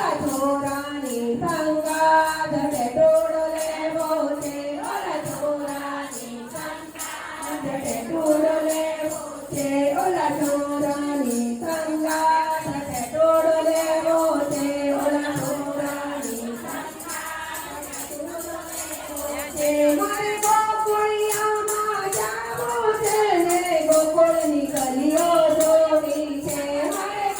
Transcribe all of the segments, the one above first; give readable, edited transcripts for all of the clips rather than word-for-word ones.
ઓલા છોરાની સંગાત ટોળો લેવો છે ઓલા છોરાની સંગાત ટોળો લેવો છે ઓલા છોરાની સંગાત ટોળો લેવો છે ઓલા છોરાની મારે ગોકુળિયામાં જાવું છે ને ગોકુળની ગલીઓ જોવી છે મારે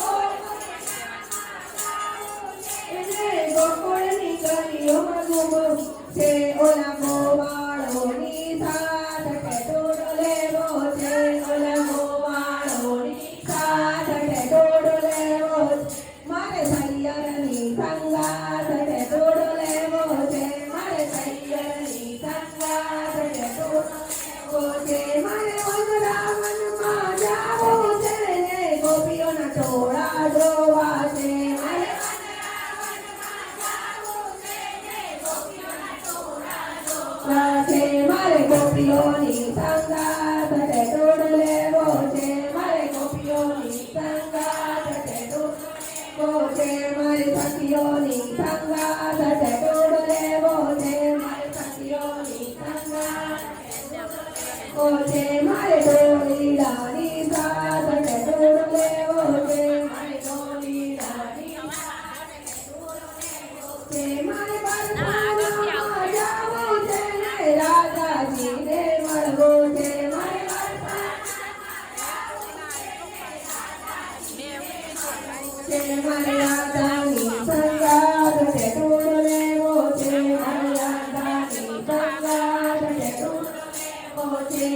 ગોકુળની ગલીઓમાં ઘૂમવું છે ઓલા ગોવાળોની સાથ ટોળો લેવો છે ઓલા ગોવાળોની સાથ ટોળો લેવો મારે સૈયરની સંગાત ટોળો લેવો છે મારે સૈયરની સંગાત ટોળો છે મારે વનરાવનમાં જાવું છે ને ગોપીઓના ટોળા જોવા છે મારે મારે ગોપીઓની સંગાત ટોળો લેવો છે મારે ગોપીઓની સંગાત ટોળો છે મારે સખીઓની સંગાત ટોળો લેવો છે મારે સખીઓની સંગાત છે મારે ડોલીડાની સાથ ટોળો લેવો છે મારે ડોલીડાની છે મારે બરસાનામાં જાવું છે ને રાધાજીને મળવું છે મારે મારે રાધાની સંગાત ટોળો લેવો છે મારે રાધાની સંગાત ટોળો લેવો છે